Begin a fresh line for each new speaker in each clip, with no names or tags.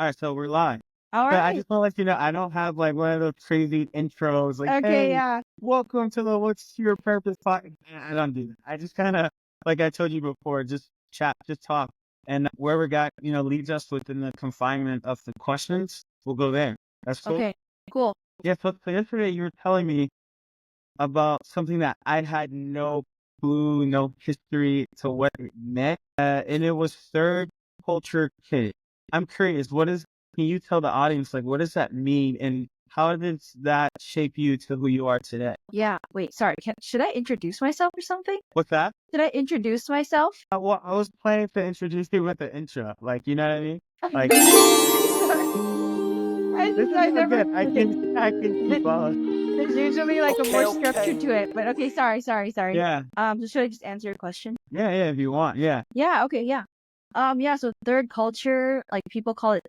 All right, so we're live.
All
But I
right.
just want to let you know, I don't have like one of those crazy intros like,
Okay,
hey,
yeah.
welcome to the What's Your Purpose podcast. I don't do that. I just kind of, like I told you before, just chat, just talk. And wherever God, leads us within the confinement of the questions, we'll go there. That's cool.
Okay, cool.
Yeah, so yesterday you were telling me about something that I had no clue, no history to what it meant. And it was third culture kid. I'm curious, can you tell the audience, like, what does that mean? And how does that shape you to who you are today?
Yeah, wait, sorry. Should I introduce myself or something?
What's that?
Should I introduce myself?
Well, I was planning to introduce you with the intro. Like, you know what I mean? Like, this is
I
not
never.
good. I can keep on.
There's usually like a more structure to
Okay.
it, but okay, sorry.
Yeah.
So should I just answer your question?
Yeah, if you want. Yeah.
Yeah, okay, yeah. Yeah, so third culture, like people call it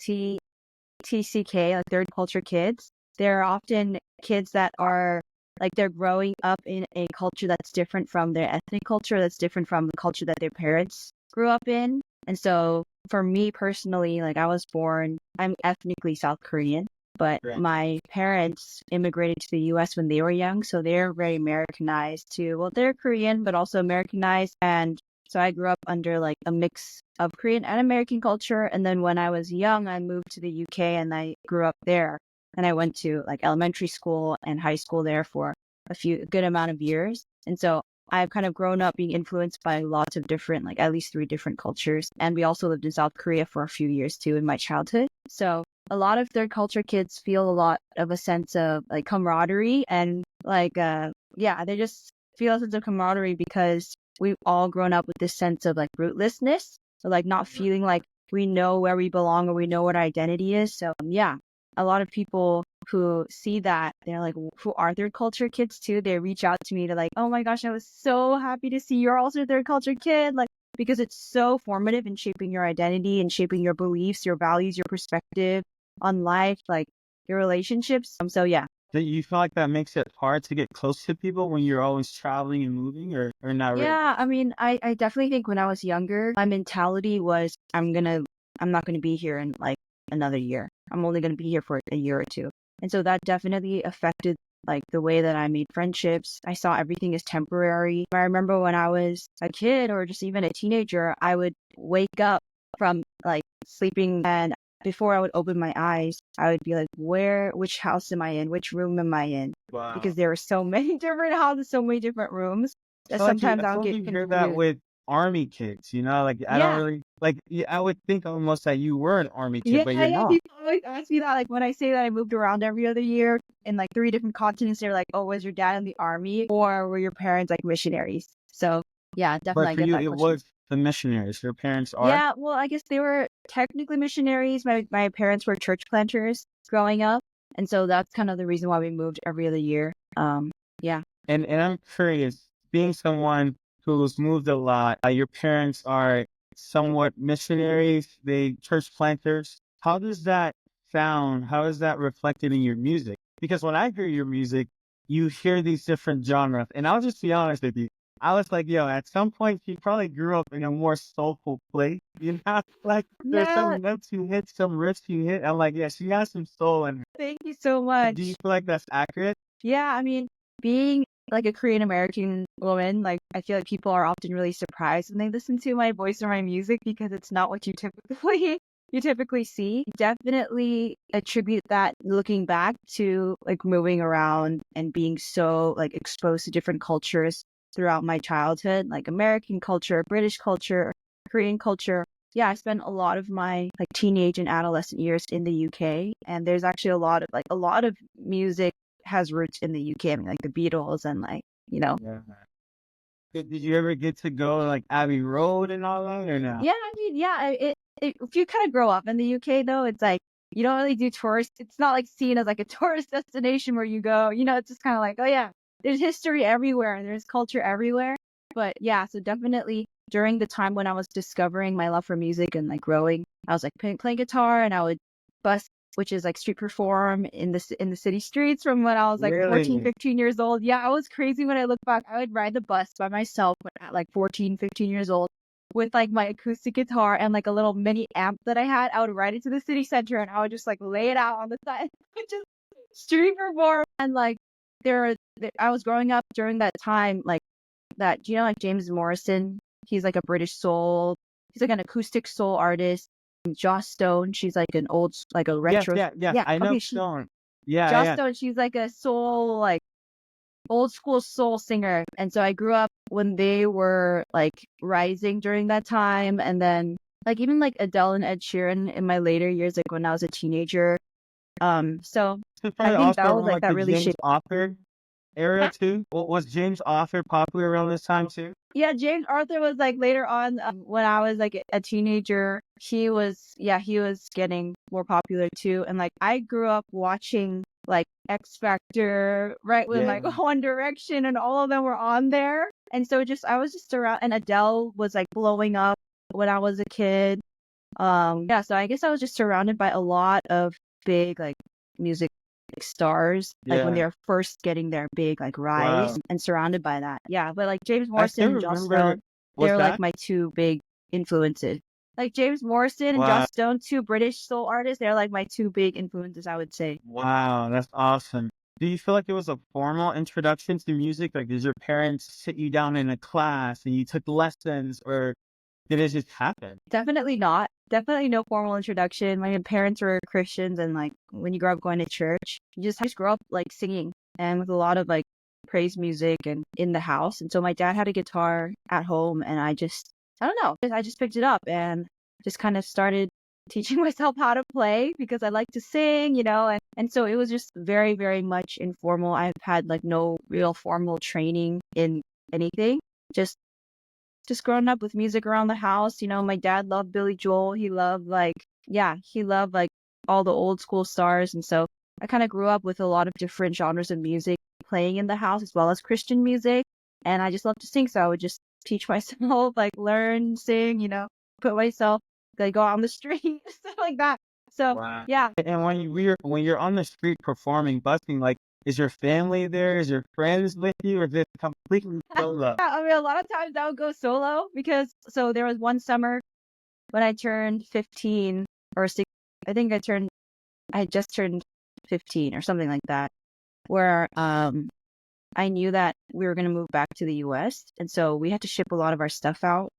TCK, like third culture kids. They're often kids that are like they're growing up in a culture that's different from their ethnic culture, that's different from the culture that their parents grew up in. And so for me personally, like I'm ethnically South Korean, but
Right.
my parents immigrated to the US when they were young. So they're very Americanized too. Well, they're Korean, but also Americanized. And so I grew up under like a mix of Korean and American culture. And then when I was young, I moved to the UK and I grew up there. And I went to like elementary school and high school there for a good amount of years. And so I've kind of grown up being influenced by lots of different, like at least 3 different cultures. And we also lived in South Korea for a few years too in my childhood. So a lot of third culture kids feel a lot of a sense of like camaraderie and like, they just feel a sense of camaraderie because we've all grown up with this sense of like rootlessness. So like not feeling like we know where we belong or we know what our identity is. So a lot of people who see that, they're like, who are third culture kids too, they reach out to me to like, oh my gosh, I was so happy to see you're also a third culture kid. Like, because it's so formative in shaping your identity and shaping your beliefs, your values, your perspective on life, like your relationships. So yeah.
Do you feel like that makes it hard to get close to people when you're always traveling and moving, or not really?
Yeah, I mean, I definitely think when I was younger, my mentality was I'm not gonna be here in like another year. I'm only gonna be here for a year or two. And so that definitely affected like the way that I made friendships. I saw everything as temporary. I remember when I was a kid or just even a teenager, I would wake up from like sleeping, and before I would open my eyes, I would be like, which house am I in? Which room am I in?
Wow.
Because there were so many different houses, so many different rooms that sometimes
I
I'll
feel like
get
you hear that
confused.
with army kids, like I don't
Yeah.
really like. Yeah, I would think almost that you were an army kid,
Yeah,
but you're not.
people always ask me that. Like when I say that I moved around every other year in like 3 different continents, they're like, "Oh, was your dad in the army or were your parents like missionaries?" So yeah, definitely
But
I
for
get
you,
that
it
question.
was the missionaries. Your parents are.
Yeah, well, I guess they were technically missionaries. My parents were church planters growing up, and so that's kind of the reason why we moved every other year. Yeah.
And I'm curious, being someone who's moved a lot, your parents are somewhat missionaries, they church planters. How does that sound? How is that reflected in your music? Because when I hear your music, you hear these different genres. And I'll just be honest with you. I was like, yo, at some point she probably grew up in a more soulful place. Like there's
Yeah,
some notes you hit, some riffs you hit. I'm like, yeah, she has some soul in her.
thank you so
Do you
much.
feel like that's accurate?
Yeah, I mean, being like a Korean American woman, like I feel like people are often really surprised when they listen to my voice or my music because it's not what you typically see. Definitely attribute that looking back to like moving around and being so like exposed to different cultures throughout my childhood, like American culture, British culture, Korean culture. Yeah, I spent a lot of my like teenage and adolescent years in the UK, and there's actually a lot of music has roots in the UK. I mean, like the Beatles and like,
Yeah. Did you ever get to go like Abbey Road and all that or no?
yeah, I mean, yeah, if you kind of grow up in the UK though, it's like, you don't really do tourist. It's not like seen as like a tourist destination where you go, it's just kind of like, oh yeah, there's history everywhere and there's culture everywhere. But yeah, so definitely during the time when I was discovering my love for music and like growing, I was like playing guitar and I would bus, which is like street perform in the city streets from when I was like 14,
Really?
15 years old. Yeah, I was crazy when I look back. I would ride the bus by myself at like 14, 15 years old with like my acoustic guitar and like a little mini amp that I had. I would ride it to the city center and I would just like lay it out on the side, just street perform. And like I was growing up during that time, like that. Do you know like James Morrison? He's like a British soul. He's like an acoustic soul artist. Joss Stone, she's like an old, like a
Yes,
retro.
yeah, yes.
Yeah,
I know
okay.
Stone. Yeah,
Joss
yeah.
Stone, she's like a soul, like old school soul singer. And so I grew up when they were like rising during that time. And then like even like Adele and Ed Sheeran in my later years, like when I was a teenager. So
This is
I
probably
think
also
that was
around
like
like
that
the
really
James
shaped.
Arthur era too. Was James Arthur popular around this time too?
Yeah, James Arthur was like later on when I was like a teenager. He was getting more popular too. And like I grew up watching like X Factor, right? When
Yeah.
like One Direction and all of them were on there. And so just I was just around, and Adele was like blowing up when I was a kid. Yeah, so I guess I was just surrounded by a lot of big like music stars, like when
Yeah.
they're first getting their big like rise,
Wow.
and surrounded by that. Yeah, but like James
I
Morrison
still
and Joss Stone,
remember. What's
they're like
that?
my two big influences. Like James Morrison and
Wow.
Joss Stone, two British soul artists, they're like my two big influences, I would say.
Wow, that's awesome. Do you feel like it was a formal introduction to music? Like, did your parents sit you down in a class and you took lessons, or did it just happen?
Definitely not. Definitely no formal introduction. My parents were Christians, and like when you grow up going to church, I just grow up like singing and with a lot of like praise music and in the house. And so my dad had a guitar at home, and I don't know, I just picked it up and just kind of started teaching myself how to play because I like to sing, and so it was just very, very much informal. I've had like no real formal training in anything. Just growing up with music around the house. My dad loved Billy Joel. He loved like all the old school stars. And so I kind of grew up with a lot of different genres of music playing in the house as well as Christian music. And I just love to sing. So I would just teach myself, like learn, sing, put myself, like go out on the street, stuff like that. So
Wow.
yeah,
And when you're on the street performing, busking, like, is your family there? Is your friends with you, or is it completely solo?
I mean, a lot of times I would go solo because so there was one summer when I turned 15 or 6, I think I had just turned 15 or something like that, where I knew that we were going to move back to the US. And so we had to ship a lot of our stuff out.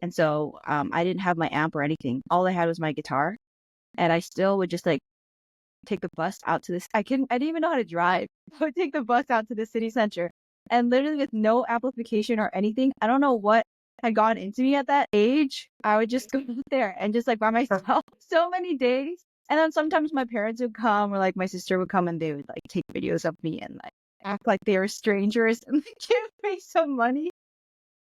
And so I didn't have my amp or anything. All I had was my guitar. And I still would just like take the bus out to this. I didn't even know how to drive. I would take the bus out to the city center and literally with no amplification or anything. I don't know what had gone into me at that age. I would just go out there and just like by myself so many days. And then sometimes my parents would come or like my sister would come and they would like take videos of me and like act like they were strangers and like, give me some money.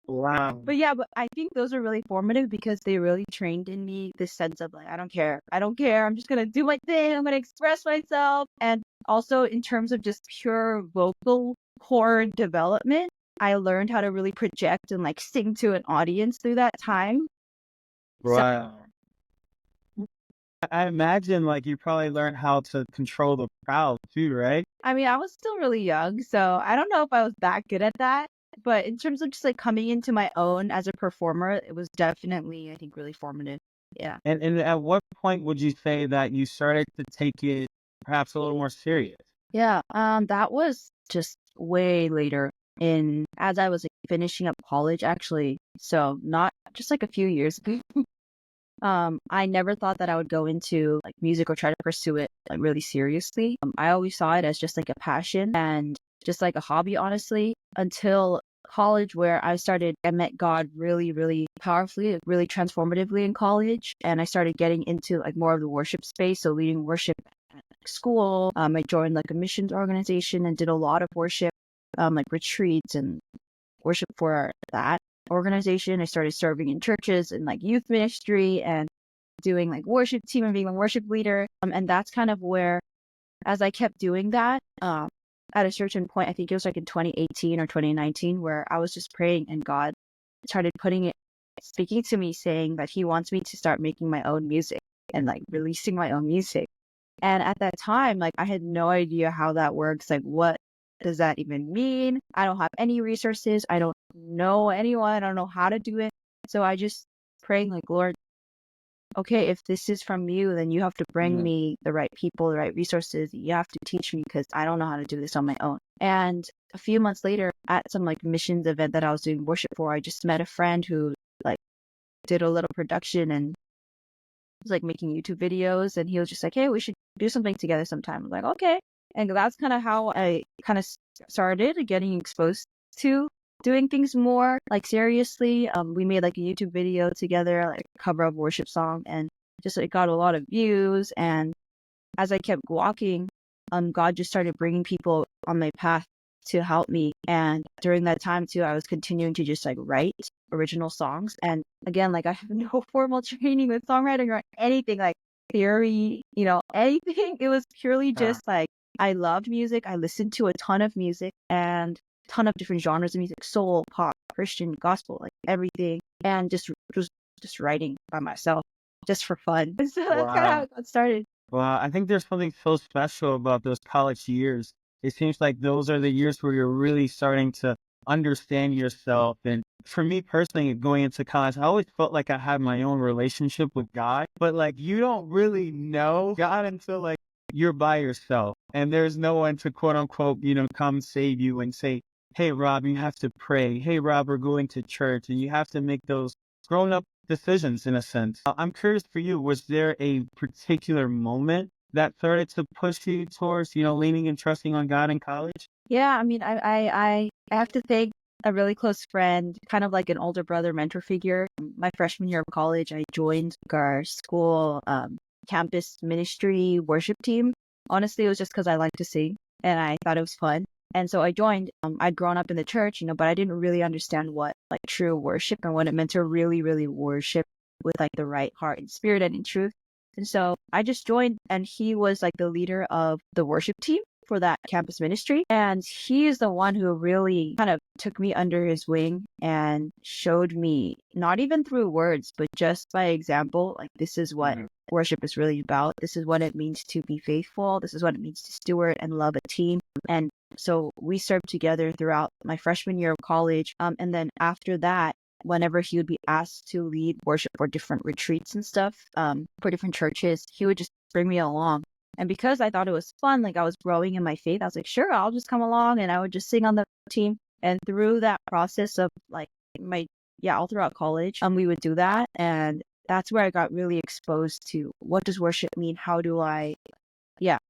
Wow.
But yeah, but I think those are really formative because they really trained in me this sense of like, I don't care. I don't care. I'm just going to do my thing. I'm going to express myself. And also in terms of just pure vocal cord development, I learned how to really project and like sing to an audience through that time. So
Wow. I imagine like you probably learned how to control the crowd too, right?
I mean, I was still really young, so I don't know if I was that good at that. But in terms of just like coming into my own as a performer, it was definitely, I think, really formative. Yeah.
And at what point would you say that you started to take it perhaps a little more serious?
Yeah. That was just way later in as I was like, finishing up college, actually. So not just like a few years ago. I never thought that I would go into like music or try to pursue it like really seriously. I always saw it as just like a passion and just like a hobby, honestly, until college where I met God really, really powerfully, like, really transformatively in college. And I started getting into like more of the worship space. So leading worship at school. I joined like a missions organization and did a lot of worship, like retreats and worship for that organization. I started serving in churches and like youth ministry and doing like worship team and being a worship leader. And that's kind of where, as I kept doing that, at a certain point, I think it was like in 2018 or 2019, where I was just praying and God started speaking to me saying that he wants me to start making my own music and like releasing my own music. And at that time, like I had no idea how that works. Like, what does that even mean? I don't have any resources. I don't know anyone. I don't know how to do it. So I just praying like, Lord, okay, if this is from you, then you have to bring
Mhm.
me the right people, the right resources. You have to teach me because I don't know how to do this on my own. And a few months later, at some like missions event that I was doing worship for, I just met a friend who like did a little production and was like making YouTube videos. And he was just like, hey, we should do something together sometime. I was like, okay. And that's kind of how I kind of started getting exposed to doing things more like seriously. We made like a YouTube video together, like a cover of a worship song, and just it got a lot of views. And as I kept walking, God just started bringing people on my path to help me. And during that time too, I was continuing to just like write original songs. And again, like I have no formal training with songwriting or anything like theory, anything. It was purely
Yeah.
just like I loved music. I listened to a ton of music and ton of different genres of music, soul, pop, Christian, gospel, like everything. And just writing by myself just for fun. So that's kind of how
Wow.
it got started.
Well, I think there's something so special about those college years. It seems like those are the years where you're really starting to understand yourself. And for me personally, going into college, I always felt like I had my own relationship with God, but like you don't really know God until like you're by yourself and there's no one to quote unquote, come save you and say, hey, Rob, you have to pray. Hey, Rob, we're going to church, and you have to make those grown up decisions in a sense. I'm curious for you, was there a particular moment that started to push you towards, leaning and trusting on God in college?
Yeah, I mean, I have to thank a really close friend, kind of like an older brother mentor figure. My freshman year of college, I joined our school campus ministry worship team. Honestly, it was just because I like to sing and I thought it was fun. And so I joined. I'd grown up in the church, but I didn't really understand what like true worship and what it meant to really, really worship with like the right heart and spirit and in truth. And so I just joined, and he was like the leader of the worship team for that campus ministry. And he is the one who really kind of took me under his wing and showed me, not even through words, but just by example, like this is what
Mhm.
worship is really about. This is what it means to be faithful. This is what it means to steward and love a team. And so we served together throughout my freshman year of college. And then after that, whenever he would be asked to lead worship for different retreats and stuff, for different churches, he would just bring me along. And because I thought it was fun, like I was growing in my faith, I was like, sure, I'll just come along, and I would just sing on the team. And through that process of like all throughout college, we would do that. And that's where I got really exposed to what does worship mean? How do I,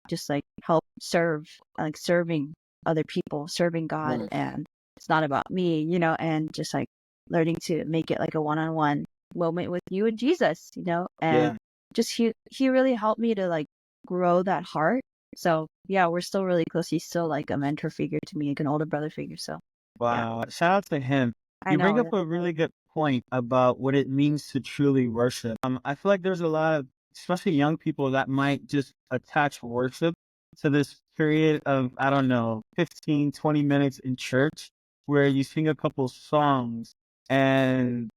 just like help serve, like serving other people, serving God.
Nice.
And it's not about me, and just like learning to make it like a one-on-one moment with you and Jesus, and
Yeah.
just he really helped me to like grow that heart. So yeah, we're still really close. He's still like a mentor figure to me, like an older brother figure. So yeah,
Wow. Shout out to him.
I
You bring
know.
up a really good point about what it means to truly worship. I feel like there's a lot of, especially young people, that might just attach worship to this period of, I don't know, 15, 20 minutes in church where you sing a couple songs and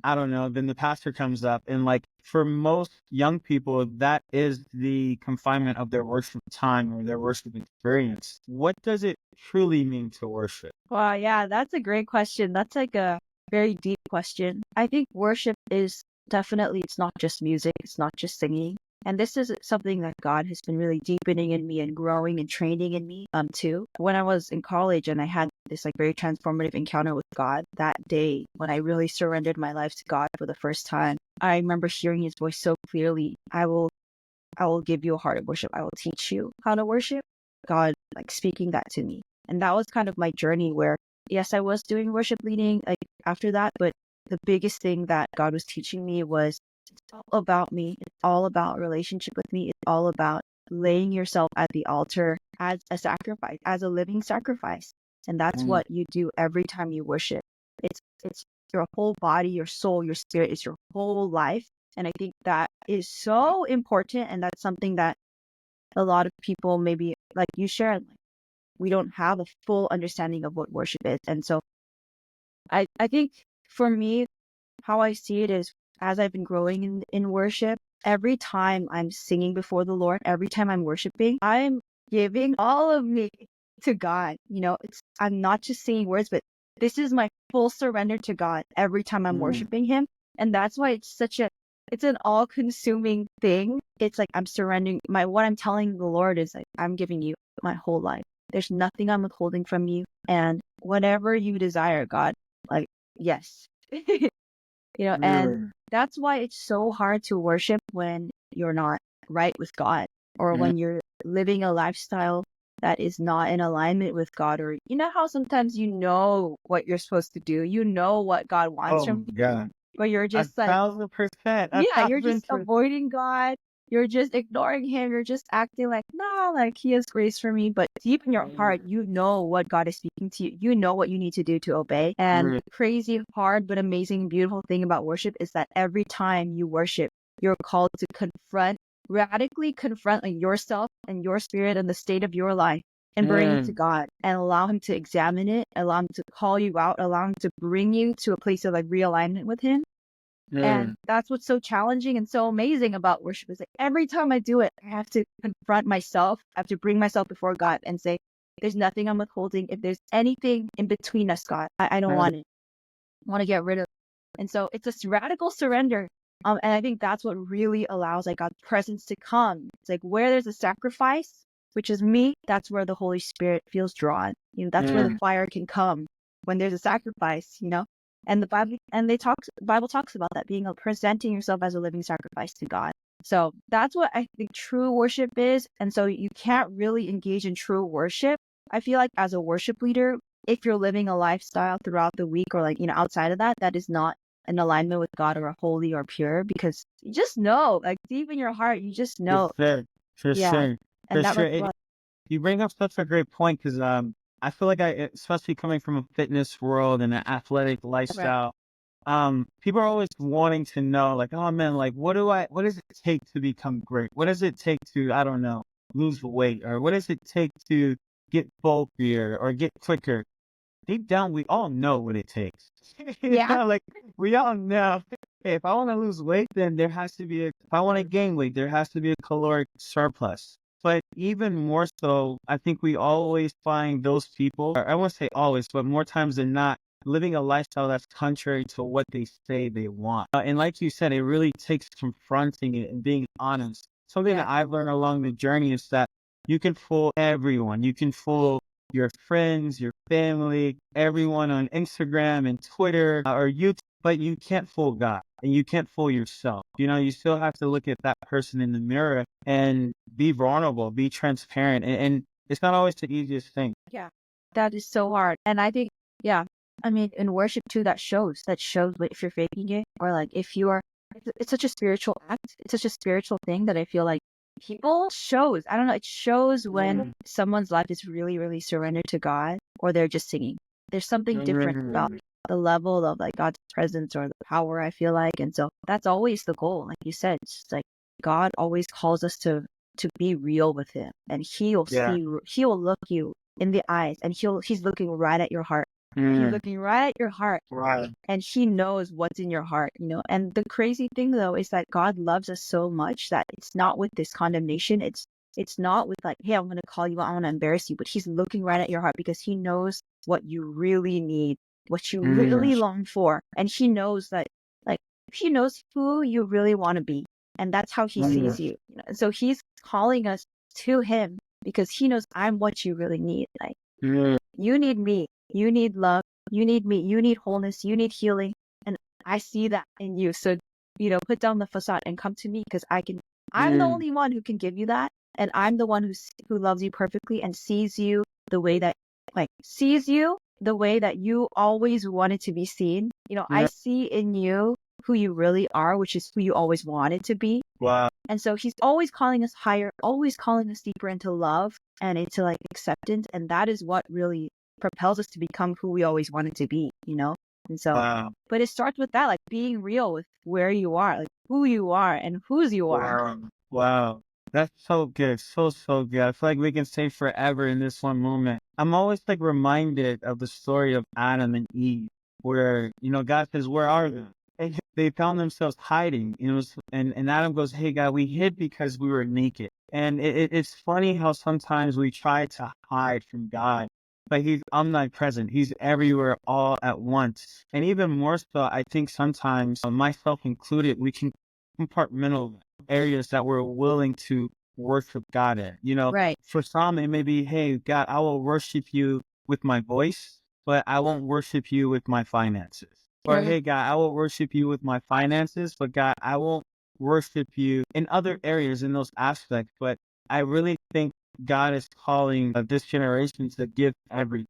I don't know, then the pastor comes up and like for most young people, that is the confinement of their worship time or their worship experience. What does it truly mean to worship?
Wow, yeah, that's a great question. That's like a very deep question. I think worship is definitely, it's not just music, it's not just singing. And this is something that God has been really deepening in me and growing and training in me too. When I was in college and I had this like very transformative encounter with God that day when I really surrendered my life to God for the first time, I remember hearing his voice so clearly. I will give you a heart of worship. I will teach you how to worship. God like speaking that to me. And that was kind of my journey where, yes, I was doing worship leading like after that, but the biggest thing that God was teaching me was it's all about me. It's all about relationship with me. It's all about laying yourself at the altar as a sacrifice, as a living sacrifice. And that's
Mm.
what you do every time you worship. It's your whole body, your soul, your spirit, it's your whole life. And I think that is so important. And that's something that a lot of people maybe like you shared, like we don't have a full understanding of what worship is. And so I think for me, how I see it is as I've been growing in worship, every time I'm singing before the Lord, every time I'm worshiping, I'm giving all of me to God. It's I'm not just singing words, but this is my full surrender to God every time I'm worshiping him. And that's why it's an all-consuming thing. It's like I'm surrendering what I'm telling the Lord is like, I'm giving you my whole life. There's nothing I'm withholding from you. And whatever you desire, God, like, yes. And that's why it's so hard to worship when you're not right with God, or when you're living a lifestyle that is not in alignment with God, or you know how sometimes you know what you're supposed to do, you know what God wants from you,
Yeah.
but you're just like,
1,000%.
yeah, you're just
1,000%.
avoiding God. You're just ignoring him. You're just acting like, no, like he has grace for me. But deep in your heart, you know what God is speaking to you. You know what you need to do to obey. And the crazy, hard, but amazing, beautiful thing about worship is that every time you worship, you're called to radically confront like, yourself and your spirit and the state of your life, and bring it to God and allow him to examine it, allow him to call you out, allow him to bring you to a place of like realignment with him. And that's what's so challenging and so amazing about worship is like every time I do it, I have to confront myself. I have to bring myself before God and say, there's nothing I'm withholding. If there's anything in between us, God, I don't want it. I want to get rid of it. And so it's this radical surrender. And I think that's what really allows like God's presence to come. It's like where there's a sacrifice, which is me, that's where the Holy Spirit feels drawn. That's where the fire can come when there's a sacrifice, And the Bible talks about that being presenting yourself as a living sacrifice to God. So that's what I think true worship is. And so you can't really engage in true worship. I feel like as a worship leader, if you're living a lifestyle throughout the week or like, outside of that, that is not in alignment with God or holy or pure, because you just know, like deep in your heart, you just know.
For
Yeah.
sure.
And that
You bring up such a great point because I feel like especially coming from a fitness world and an athletic lifestyle, people are always wanting to know, like, oh man, like, what does it take to become great? What does it take to, I don't know, lose weight, or what does it take to get bulkier or get quicker? Deep down, we all know what it takes. Like we all know. Hey, if I want to lose weight, then there has to be if I want to gain weight, there has to be a caloric surplus. But even more so, I think we always find those people, or I won't say always, but more times than not, living a lifestyle that's contrary to what they say they want. And like you said, it really takes confronting it and being honest. Something that I've learned along the journey is that you can fool everyone. You can fool your friends, your family, everyone on Instagram and Twitter or YouTube, but you can't fool God and you can't fool yourself. You still have to look at that person in the mirror and be vulnerable, be transparent. And it's not always the easiest thing.
Yeah, that is so hard. And I think, I mean, in worship too, that shows if you're faking it or like if you are, it's such a spiritual act. It's such a spiritual thing that I feel like I don't know, it shows when someone's life is really, really surrendered to God or they're just singing. There's something different about the level of like God's presence or the power, I feel like. And so that's always the goal. Like you said, it's just like God always calls us to be real with him, and he will look you in the eyes, and he's looking right at your heart. He's looking right at your heart.
Right.
And he knows what's in your heart, And the crazy thing though is that God loves us so much that it's not with this condemnation. It's not with like, hey, I'm going to call you out, I want to embarrass you, but he's looking right at your heart because he knows what you really need, what you really long for. And he knows that, like, he knows who you really want to be. And that's how he sees you. So he's calling us to him because he knows I'm what you really need. Like, you need me. You need love. You need me. You need wholeness. You need healing. And I see that in you. So, put down the facade and come to me because I'm the only one who can give you that. And I'm the one who loves you perfectly and sees you the way that, you always wanted to be seen. I see in you who you really are, which is who you always wanted to be.
Wow.
And so he's always calling us higher, always calling us deeper into love and into like acceptance. And that is what really propels us to become who we always wanted to be, And so, but it starts with that, like being real with where you are, like who you are and whose you are.
Wow. That's so good. So, so good. I feel like we can stay forever in this one moment. I'm always like reminded of the story of Adam and Eve, where, God says, where are they? And they found themselves hiding. And Adam goes, hey, God, we hid because we were naked. And it's funny how sometimes we try to hide from God. but he's omnipresent. He's everywhere all at once. And even more so, I think sometimes, myself included, we can compartmentalize areas that we're willing to worship God in.
Right.
For some, it may be, hey, God, I will worship you with my voice, but I won't worship you with my finances. Or,
Mhm.
hey, God, I will worship you with my finances, but God, I won't worship you in other areas, in those aspects. But I really think God is calling this generation to give everything,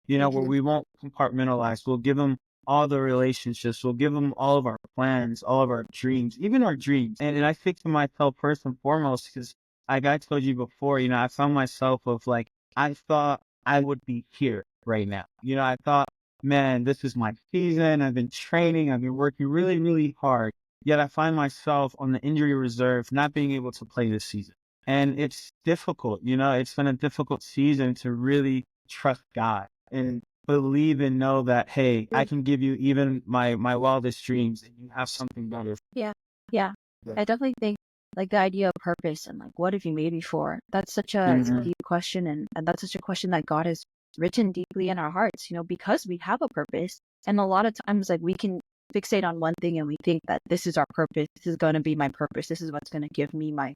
where
Mhm.
we won't compartmentalize. We'll give them all the relationships. We'll give them all of our plans, all of our dreams, even our dreams. And I think to myself first and foremost, because like I told you before, I found myself of like, I thought I would be here right now. I thought, man, this is my season. I've been training. I've been working really, really hard. Yet I find myself on the injury reserve, not being able to play this season. And it's difficult, it's been a difficult season to really trust God and believe and know that, hey, I can give you even my wildest dreams and you have something better.
Yeah. Yeah.
Yeah.
I definitely think like the idea of purpose and like what have you made me for? That's such a
Mhm.
deep question, and that's such a question that God has written deeply in our hearts, because we have a purpose. And a lot of times like we can fixate on one thing and we think that this is our purpose, this is gonna be my purpose, this is what's gonna give me my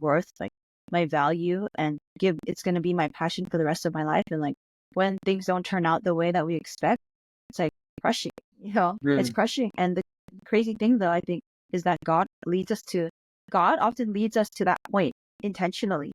worth, like my value, and give it's gonna be my passion for the rest of my life. And like when things don't turn out the way that we expect, it's like crushing, it's
Mm.
crushing. And the crazy thing though, I think, is that God often leads us to that point intentionally,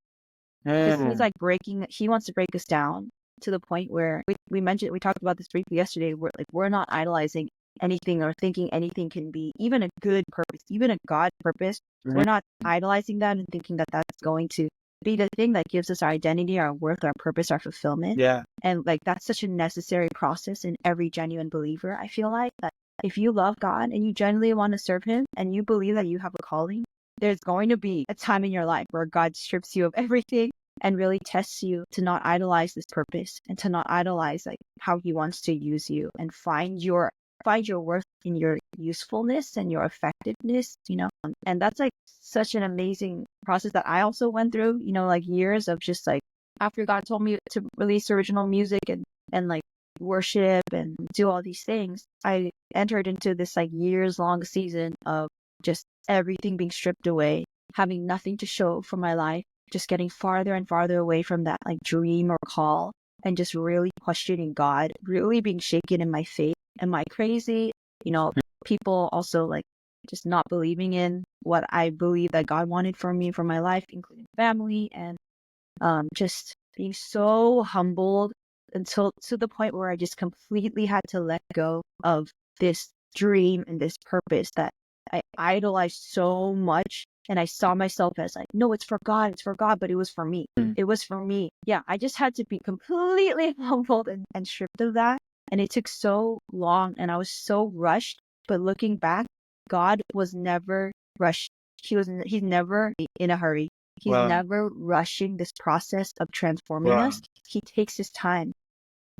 because he's
Mm.
like he wants to break us down to the point where we talked about this briefly yesterday, where like we're not idolizing anything or thinking anything can be even a good purpose, even a God purpose. We're
Mhm.
not idolizing that and thinking that that's going to be the thing that gives us our identity, our worth, our purpose, our fulfillment.
Yeah.
And like that's such a necessary process in every genuine believer. I feel like that if you love God and you genuinely want to serve him and you believe that you have a calling, there's going to be a time in your life where God strips you of everything and really tests you to not idolize this purpose and to not idolize like how he wants to use you, and find your worth in your usefulness and your effectiveness. And that's like such an amazing process that I also went through, like years of just like after God told me to release original music and like worship and do all these things, I entered into this like years long season of just everything being stripped away, having nothing to show for my life, just getting farther and farther away from that like dream or call, and just really questioning God, really being shaken in my faith. Am I crazy? People also like just not believing in what I believe that God wanted for me for my life, including family, and just being so humbled until to the point where I just completely had to let go of this dream and this purpose that I idolized so much. And I saw myself as like, no, it's for God, but it was for me.
Mm.
It was for me. Yeah, I just had to be completely humbled and stripped of that. And it took so long and I was so rushed. But looking back, God was never rushed. He's never in a hurry. He's
Wow.
never rushing this process of transforming
Wow.
us. He takes his time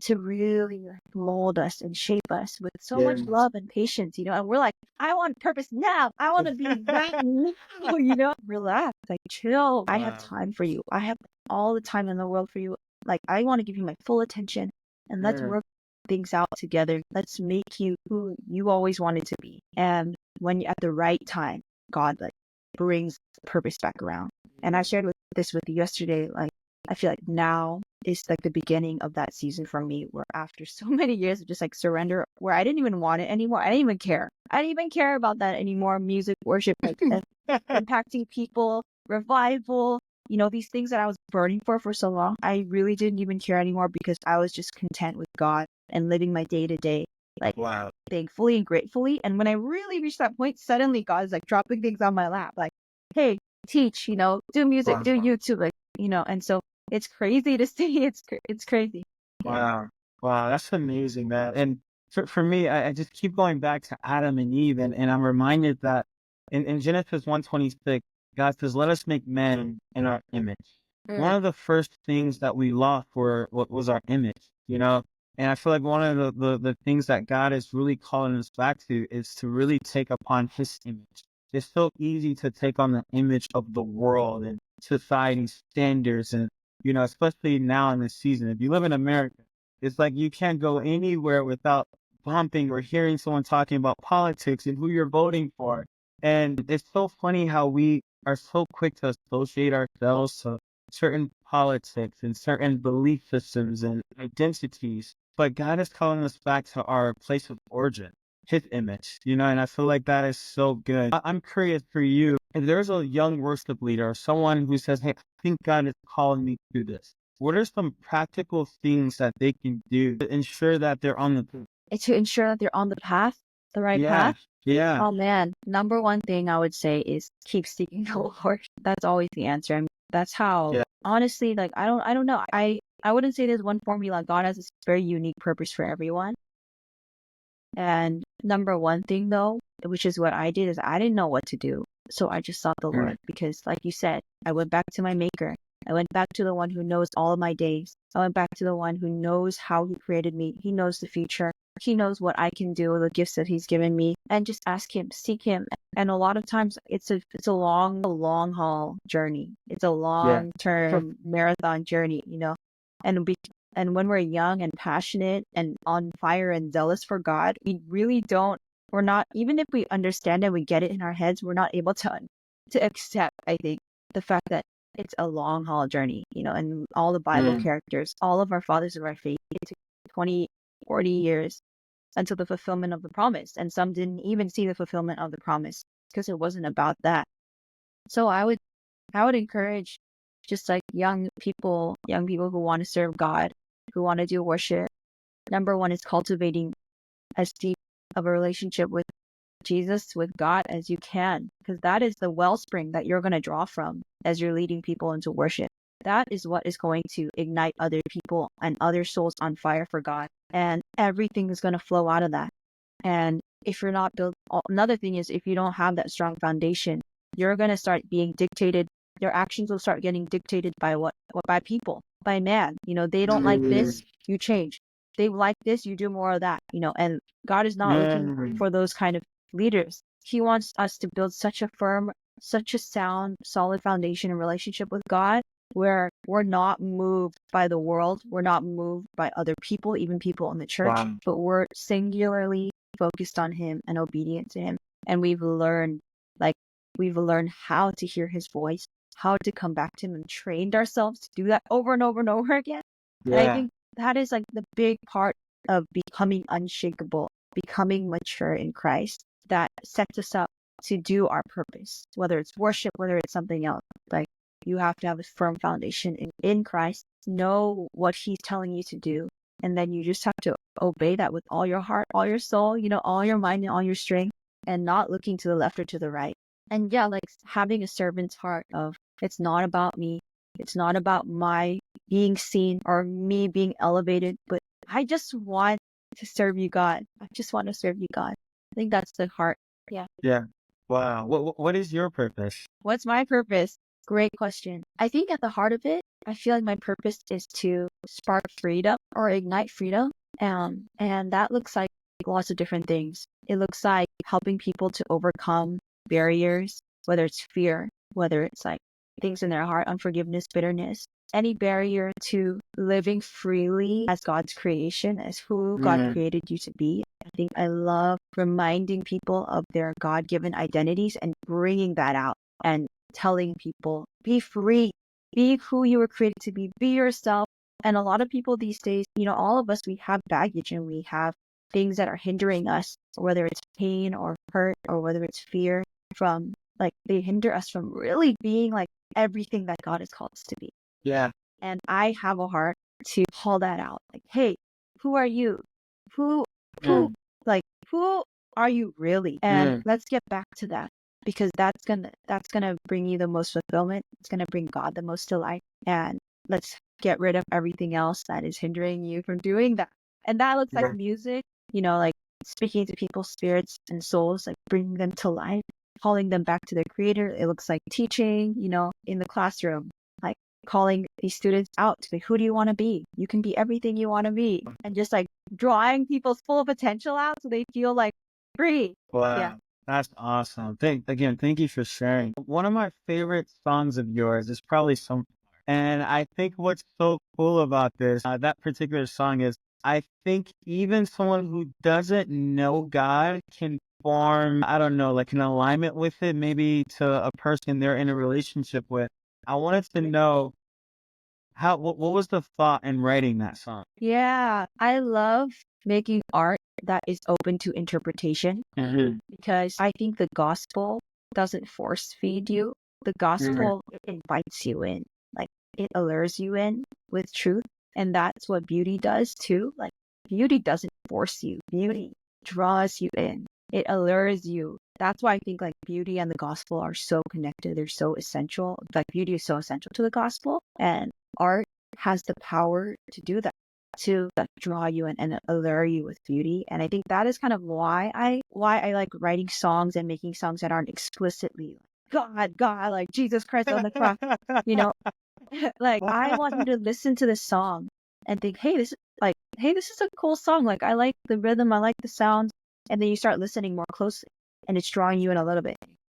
to really like mold us and shape us with so much
Yes.
love and patience, and we're like, I want purpose now. I want to be that now. Relax, like chill. I have
Wow.
time for you. I have all the time in the world for you. Like I want to give you my full attention, and let's
Mm.
work things out together. Let's make you who you always wanted to be. And when you at the right time, God like brings purpose back around. And I shared this with you yesterday. Like I feel like now is like the beginning of that season for me, where after so many years of just like surrender, where I didn't even want it anymore. I didn't even care. I didn't even care about that anymore. Music, worship, like impacting people, revival, these things that I was burning for so long. I really didn't even care anymore because I was just content with God and living my day to day, like
Wow.
thankfully and gratefully. And when I really reached that point, suddenly God's like dropping things on my lap, like, hey, teach, do music, do
Wow.
YouTube, like, and so it's crazy to see. It's crazy. Yeah.
Wow. Wow. That's amazing, man. And for me, I just keep going back to Adam and Eve, and I'm reminded that in Genesis 1:26, God says, let us make men in our image.
Mm.
One of the first things that we lost was our image. And I feel like one of the things that God is really calling us back to is to really take upon his image. It's so easy to take on the image of the world and society's standards and especially now in this season. If you live in America, It's like you can't go anywhere without bumping or hearing someone talking about politics and who you're voting for. And it's so funny how we are so quick to associate ourselves to certain politics and certain belief systems and identities. But God is calling us back to our place of origin, his image, and I feel like that is so good. I'm curious for you, if there's a young worship leader or someone who says, hey, I think God is calling me to this. What are some practical things that they can do to ensure that they're on the
To ensure that they're on the path, the right
Yeah,
path.
yeah,
Oh man, number one thing I would say is keep seeking the Lord. That's always the answer. I mean, that's how,
yeah,
honestly, like I don't know. I wouldn't say there's one formula. God has a very unique purpose for everyone. And number one thing though, which is what I did, is I didn't know what to do. So I just sought the
mm,
Lord because like you said, I went back to my maker. I went back to the one who knows all of my days. I went back to the one who knows how he created me. He knows the future. He knows what I can do, the gifts that he's given me, and just ask him, seek him. And a lot of times it's a long haul journey. It's a
yeah,
long term marathon journey, and we and when we're young and passionate and on fire and zealous for God, we really don't, we're not, even if we understand and we get it in our heads, we're not able to accept, I think, the fact that it's a long haul journey, and all the Bible
mm,
characters, all of our fathers of our faith, it took 20, 40 years until the fulfillment of the promise. And some didn't even see the fulfillment of the promise because it wasn't about that. So I would encourage just like young people who want to serve God, who want to do worship. Number one is cultivating as deep of a relationship with Jesus, with God as you can, because that is the wellspring that you're going to draw from as you're leading people into worship. That is what is going to ignite other people and other souls on fire for God. And everything is going to flow out of that. And if you're not built, another thing is if you don't have that strong foundation, you're going to start being dictated. Your actions will start getting dictated by what by people, by man. They don't like
mm,
this, you change. They like this, you do more of that, and God is not looking
mm,
for those kind of leaders. He wants us to build such a firm, such a sound, solid foundation and relationship with God where we're not moved by the world. We're not moved by other people, even people in the church,
wow,
but we're singularly focused on him and obedient to him. And we've learned how to hear his voice, how to come back to him, and trained ourselves to do that over and over and over again. And I
yeah,
think that is like the big part of becoming unshakable, becoming mature in Christ that sets us up to do our purpose, whether it's worship, whether it's something else. Like you have to have a firm foundation in Christ, know what he's telling you to do, and then you just have to obey that with all your heart, all your soul, all your mind and all your strength, and not looking to the left or to the right. And yeah, like having a servant's heart of it's not about me. It's not about my being seen or me being elevated, but I just want to serve you, God. I just want to serve you, God. I think that's the heart. Yeah.
yeah, wow. What is your purpose?
What's my purpose? Great question. I think at the heart of it, I feel like my purpose is to spark freedom or ignite freedom. And that looks like lots of different things. It looks like helping people to overcome barriers, whether it's fear, whether it's like things in their heart, unforgiveness, bitterness, any barrier to living freely as God's creation, as who God
Mm,
created you to be. I think I love reminding people of their God-given identities and bringing that out and telling people, be free, be who you were created to be yourself. And a lot of people these days, all of us, we have baggage and we have things that are hindering us, whether it's pain or hurt or whether it's fear from like they hinder us from really being like everything that God has called us to be.
yeah,
And I have a heart to call that out. Like, hey, who are you? Who, who,
mm,
like, who are you really? And
mm,
let's get back to that because that's gonna bring you the most fulfillment. It's gonna bring God the most delight. And let's get rid of everything else that is hindering you from doing that. And that looks like
yeah,
music, like speaking to people's spirits and souls, like bringing them to life, calling them back to their creator. It looks like teaching, in the classroom, like calling these students out to be, who do you want to be? You can be everything you want to be. And just like drawing people's full potential out so they feel like free. Yeah.
wow. That's awesome. Thank you for sharing. One of my favorite songs of yours is probably some. And I think what's so cool about this, that particular song is, I think even someone who doesn't know God can form, I don't know, like an alignment with it, maybe to a person they're in a relationship with. I wanted to know what was the thought in writing that song?
Yeah, I love making art that is open to interpretation
Mhm.
because I think the gospel doesn't force feed you. The
Mhm.
gospel invites you in, like it allures you in with truth. And that's what beauty does too. Like beauty doesn't force you, beauty draws you in, it allures you. That's why I think like beauty and the gospel are so connected. They're so essential. Like beauty is so essential to the gospel, and art has the power to do that, to like draw you in and allure you with beauty. And I think that is kind of why I like writing songs and making songs that aren't explicitly like God, like Jesus Christ on the cross, you know. Like I want you to listen to this song and think, hey, this is a cool song. Like I like the rhythm, I like the sound, and then you start listening more closely, and it's drawing you in a little bit.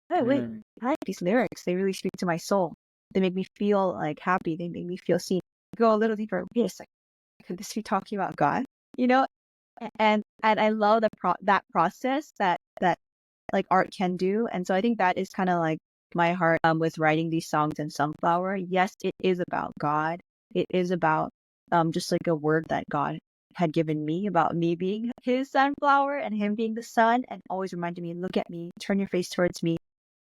Hey, wait,
Mm.
I like these lyrics. They really speak to my soul. They make me feel like happy. They make me feel seen. Go a little deeper. Wait a second. Could this be talking about God? You know, and I love that process that like art can do. And so I think that is kind of like my heart with writing these songs in Sunflower. Yes, it is about God. It is about just like a word that God had given me about me being his sunflower and him being the sun, and always reminding me, look at me, turn your face towards me,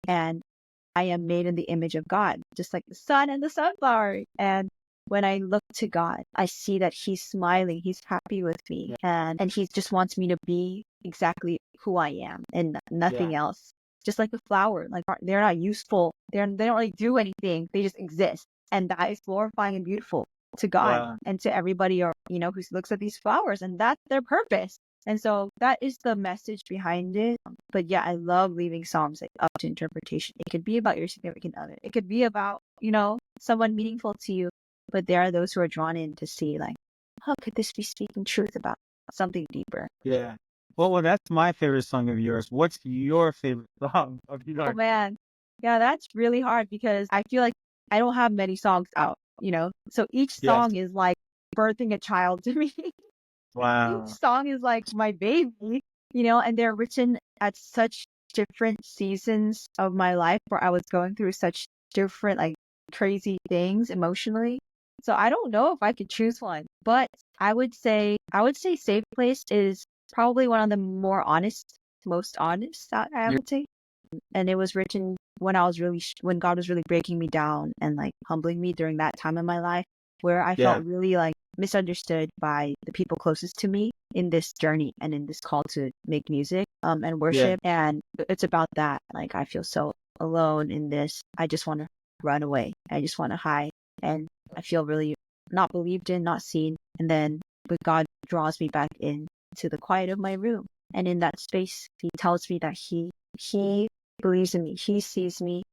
and I am made in the image of God, just like the sun and the sunflower. And when I look to God, I see that he's smiling, he's happy with me, and he just wants me to be exactly who I am and
Yeah.
nothing else. Just like a flower, like they're not useful, they don't really do anything, they just exist. And that is glorifying and beautiful to God
Wow.
and to everybody, or who looks at these flowers, and that's their purpose. And so that is the message behind it. But yeah, I love leaving songs like up to interpretation. It could be about your significant other. It could be about, someone meaningful to you. But there are those who are drawn in to see like, how could this be speaking truth about something deeper?
Yeah. Well, that's my favorite song of yours. What's your favorite song of
Oh
yours?
man. Yeah, that's really hard because I feel like I don't have many songs out. So each
Yes.
song is like birthing a child to me. Each
Wow.
song is like my baby, and they're written at such different seasons of my life where I was going through such different, like crazy things emotionally. So I don't know if I could choose one, but I would say Safe Place is probably one of the more honest, most honest that I
Yeah.
would say. And it was written when when God was really breaking me down and like humbling me during that time in my life where I
Yeah.
felt really like misunderstood by the people closest to me in this journey and in this call to make music and
Yeah.
worship. And it's about that. Like I feel so alone in this. I just want to run away. I just want to hide. And I feel really not believed in, not seen. And then but God draws me back in to the quiet of my room. And in that space, he tells me that he believes in me. He sees me,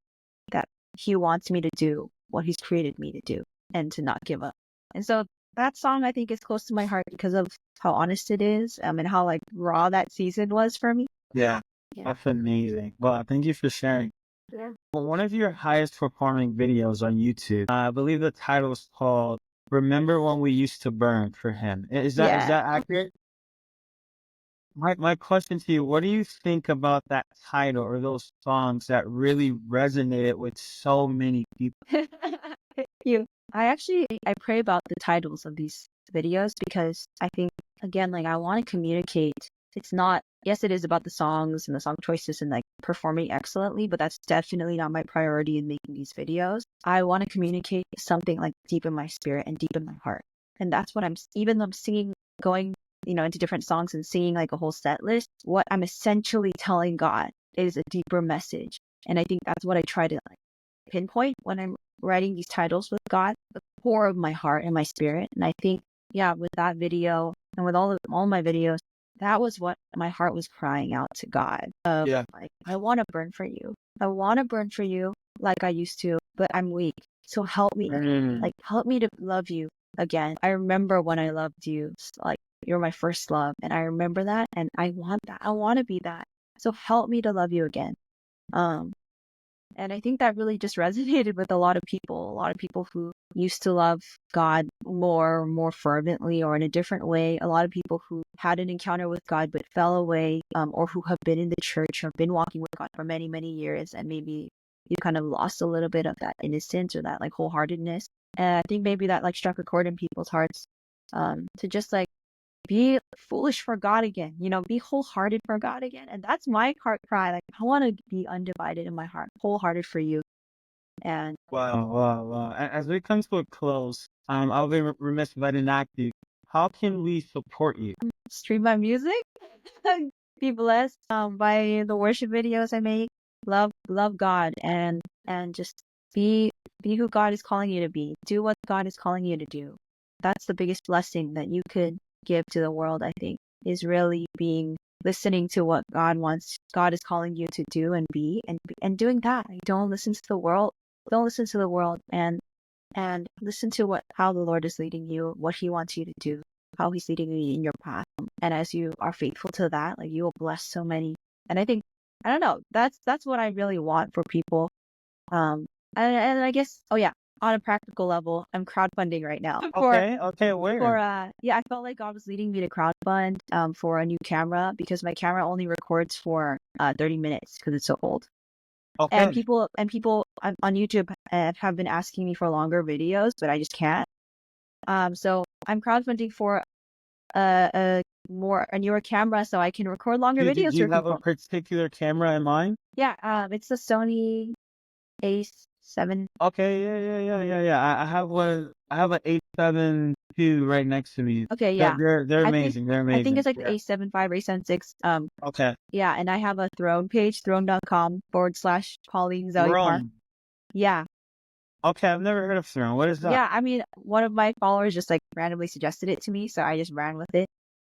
that he wants me to do what he's created me to do and to not give up. And so that song I think is close to my heart because of how honest it is, and how like raw that season was for me.
Yeah.
Yeah.
That's amazing. Well, thank you for sharing.
Yeah.
Well, one of your highest performing videos on YouTube, I believe the title is called "Remember When We Used to Burn" for him. Is
Yeah.
that accurate? My question to you, what do you think about that title or those songs that really resonated with so many people?
Thank you. I pray about the titles of these videos because I think again, like I want to communicate. It's not, yes, it is about the songs and the song choices and like performing excellently, but that's definitely not my priority in making these videos. I want to communicate something like deep in my spirit and deep in my heart. And that's what even though I'm singing, going, into different songs and singing like a whole set list, what I'm essentially telling God is a deeper message. And I think that's what I try to like pinpoint when I'm writing these titles with God, the core of my heart and my spirit. And I think, yeah, with that video and with all my videos, that was what my heart was crying out to God of
Yeah.
like, I want to burn for you. I want to burn for you like I used to, but I'm weak. So help me,
Mm.
like, help me to love you again. I remember when I loved you, like, you're my first love. And I remember that. And I want that. I want to be that. So help me to love you again. Um, And I think that really just resonated with a lot of people who used to love God more fervently or in a different way. A lot of people who had an encounter with God but fell away, or who have been in the church or been walking with God for many, many years, and maybe you kind of lost a little bit of that innocence or that like wholeheartedness. And I think maybe that like struck a chord in people's hearts, to just like be foolish for God again, be wholehearted for God again. And that's my heart cry. Like, I want to be undivided in my heart, wholehearted for you. And
Wow, wow, wow. As we come to a close, I'll be remiss if I didn't ask you, how can we support you?
stream my music, be blessed by the worship videos I make, love God, and just be who God is calling you to be. Do what God is calling you to do. That's the biggest blessing that you could give to the world, I think, is really listening to what God is calling you to do and be, and doing that. Like, don't listen to the world. Don't listen to the world, and listen to how the Lord is leading you, what He wants you to do, how He's leading you in your path. And as you are faithful to that, like, you will bless so many. And I think, I don't know, that's what I really want for people. And I guess, oh yeah, on a practical level, I'm crowdfunding right now
Okay, where?
yeah, I felt like God was leading me to crowdfund for a new camera, because my camera only records for 30 minutes because it's so old. And
Okay,
people on YouTube have been asking me for longer videos, but I just can't. So I'm crowdfunding for a newer camera so I can record longer
do
videos
you
for
have a
people.
particular camera in mind?
Yeah, it's the Sony A7.
Okay, yeah. I have an 8.7 II right next to me.
Okay,
They're
yeah.
they're they're
I think
amazing. They're
I think
amazing.
it's like the
Yeah.
A7 V or A7 6.
Okay.
Yeah, and I have a Throne page, throne.com/Pauline Zoe Park.
Rome.
Yeah.
Okay, I've never heard of Throne. What is that?
Yeah, I mean, one of my followers just like randomly suggested it to me, so I just ran with it.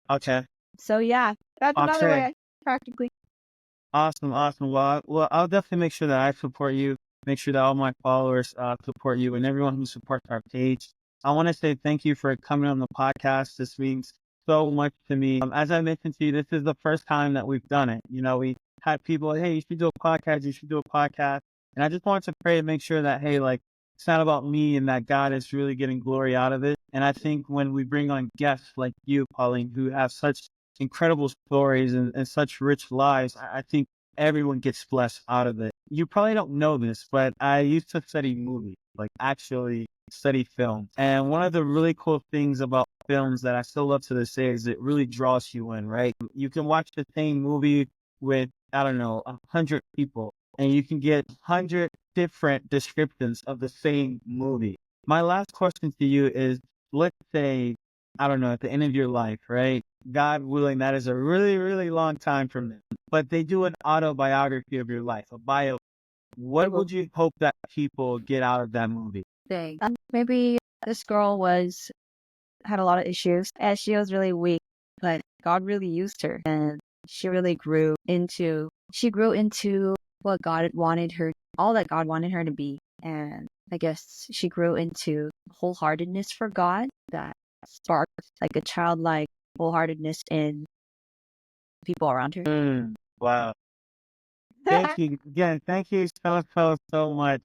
Okay.
So yeah, that's another way
Okay.
I practically.
Awesome, awesome. Well, I'll definitely make sure that I support you. Make sure that all my followers support you, and everyone who supports our page. I want to say thank you for coming on the podcast. This means so much to me. As I mentioned to you, this is the first time that we've done it. We had people, hey, you should do a podcast. You should do a podcast. And I just wanted to pray and make sure that, hey, like, it's not about me, and that God is really getting glory out of it. And I think when we bring on guests like you, Pauline, who have such incredible stories and such rich lives, I think everyone gets blessed out of it. You probably don't know this, but I used to study movies, like actually study film. And one of the really cool things about films that I still love to this day is it really draws you in, right? You can watch the same movie with, I don't know, 100 people, and you can get 100 different descriptions of the same movie. My last question to you is, let's say, I don't know, at the end of your life, right? God willing, that is a really, really long time from now. But they do an autobiography of your life, a bio. What would you hope that people get out of that movie?
Thing. Maybe this girl had a lot of issues and she was really weak, but God really used her, and she grew into what God wanted her, all that God wanted her to be. And I guess she grew into wholeheartedness for God that sparked like a childlike wholeheartedness in people around her.
Wow. Thank you again. Thank you so much.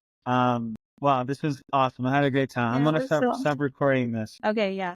Wow, this was awesome. I had a great time. I'm
Yeah,
gonna
that's so
stop recording this.
okay, yeah.